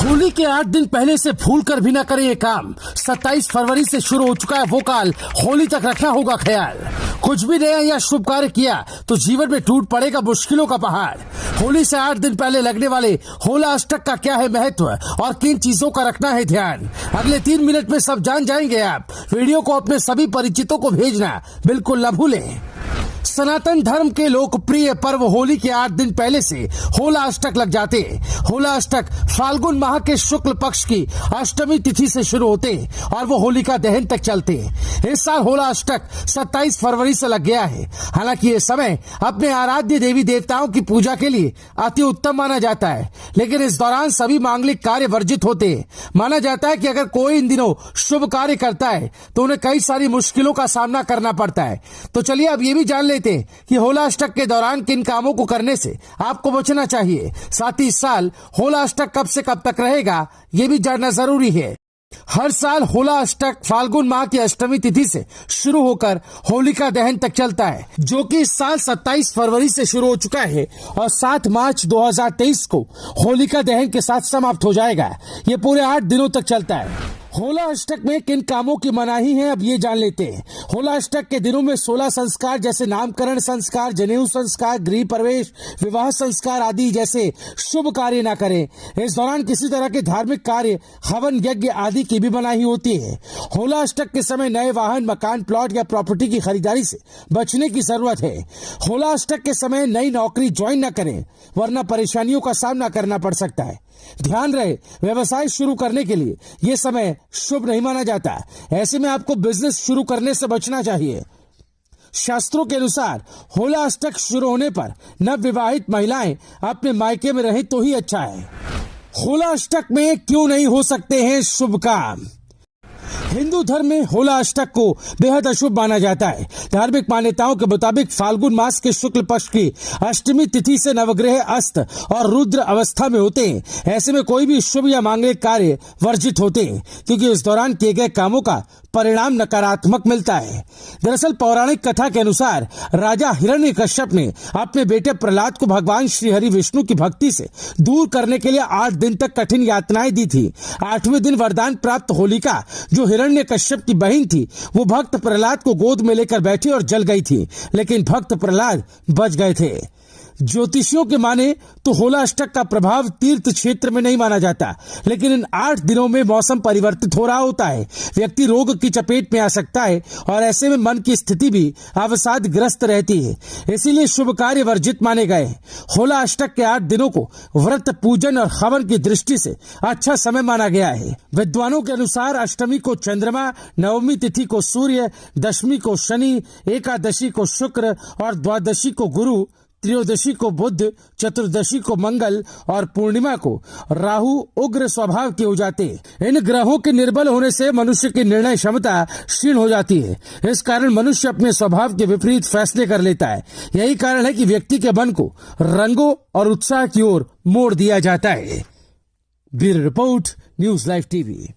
होली के 8 दिन पहले से भूल कर भी न करें ये काम। 27 फरवरी से शुरू हो चुका है वो काल, होली तक रखना होगा ख्याल। कुछ भी नया या शुभ कार्य किया तो जीवन में टूट पड़ेगा मुश्किलों का पहाड़। होली से 8 दिन पहले लगने वाले होला अष्टक का क्या है महत्व और किन चीजों का रखना है ध्यान, अगले 3 मिनट में सब जान जाएंगे आप। वीडियो को अपने सभी परिचितों को भेजना बिल्कुल न भूलें। सनातन धर्म के लोकप्रिय पर्व होली के 8 दिन पहले से होला अष्टक लग जाते। होला अष्टक फाल्गुन माह के शुक्ल पक्ष की अष्टमी तिथि से शुरू होते और वो होलिका दहन तक चलते। इस साल होला अष्टक 27 फरवरी से लग गया है। हालांकि ये समय अपने आराध्य देवी देवताओं की पूजा के लिए अति उत्तम माना जाता है, लेकिन इस दौरान सभी मांगलिक कार्य वर्जित होते हैं। माना जाता है कि अगर कोई इन दिनों शुभ कार्य करता है तो उन्हें कई सारी मुश्किलों का सामना करना पड़ता है। तो चलिए अब ये भी जान लेते कि होला अष्टक के दौरान किन कामों को करने से आपको बचना चाहिए। साथ ही इस साल होला अष्टक कब से कब तक रहेगा ये भी जानना जरूरी है। हर साल होला अष्टक फाल्गुन माह की अष्टमी तिथि से शुरू होकर होलिका दहन तक चलता है, जो कि इस साल 27 फरवरी से शुरू हो चुका है और 7 मार्च 2023 को होलिका दहन के साथ समाप्त हो जाएगा। ये पूरे 8 दिनों तक चलता है। होला अष्टक में किन कामों की मनाही है अब ये जान लेते हैं। होला अष्टक के दिनों में 16 संस्कार जैसे नामकरण संस्कार, जनेऊ संस्कार, गृह प्रवेश, विवाह संस्कार आदि जैसे शुभ कार्य न करें। इस दौरान किसी तरह के धार्मिक कार्य, हवन यज्ञ आदि की भी मनाही होती है। होला अष्टक के समय नए वाहन, मकान, प्लॉट या प्रॉपर्टी की खरीदारी से बचने की जरूरत है। होला अष्टक के समय नई नौकरी ज्वाइन न करें, वरना परेशानियों का सामना करना पड़ सकता है। ध्यान रहे, व्यवसाय शुरू करने के लिए यह समय शुभ नहीं माना जाता। ऐसे में आपको बिजनेस शुरू करने से बचना चाहिए। शास्त्रों के अनुसार होला अष्टक शुरू होने पर नवविवाहित महिलाएं अपने मायके में रहें तो ही अच्छा है। होला अष्टक में क्यों नहीं हो सकते हैं शुभ काम? हिंदू धर्म में होला अष्टक को बेहद अशुभ माना जाता है। धार्मिक मान्यताओं के मुताबिक फाल्गुन मास के शुक्ल पक्ष की अष्टमी तिथि से नवग्रह अस्त और रुद्र अवस्था में होते हैं। ऐसे में कोई भी शुभ या मांगलिक कार्य वर्जित होते हैं, क्योंकि इस दौरान किए गए कामों का परिणाम नकारात्मक मिलता है। दरअसल पौराणिक कथा के अनुसार राजा हिरण्यकश्यप ने अपने बेटे प्रहलाद को भगवान श्री हरि विष्णु की भक्ति से दूर करने के लिए 8 दिन तक कठिन यातनाएं दी थी। 8वें दिन वरदान प्राप्त होलिका, जो हिरण्यकश्यप की बहन थी, वो भक्त प्रहलाद को गोद में लेकर बैठी और जल गई थी, लेकिन भक्त प्रहलाद बच गए थे। ज्योतिषियों के माने तो होला अष्टक का प्रभाव तीर्थ क्षेत्र में नहीं माना जाता, लेकिन इन 8 दिनों में मौसम परिवर्तित हो रहा होता है। व्यक्ति रोग की चपेट में आ सकता है और ऐसे में मन की स्थिति भी अवसाद ग्रस्त रहती है। इसीलिए शुभ कार्य वर्जित माने गए। होला अष्टक के 8 दिनों को व्रत, पूजन और हवन की दृष्टि से अच्छा समय माना गया है। विद्वानों के अनुसार अष्टमी को चंद्रमा, नवमी तिथि को सूर्य, दशमी को शनि, एकादशी को शुक्र और द्वादशी को गुरु, त्रयोदशी को बुध, चतुर्दशी को मंगल और पूर्णिमा को राहु उग्र स्वभाव के हो जाते। इन ग्रहों के निर्बल होने से मनुष्य की निर्णय क्षमता क्षीण हो जाती है। इस कारण मनुष्य अपने स्वभाव के विपरीत फैसले कर लेता है। यही कारण है कि व्यक्ति के मन को रंगों और उत्साह की ओर मोड़ दिया जाता है। Bureau report, news live TV.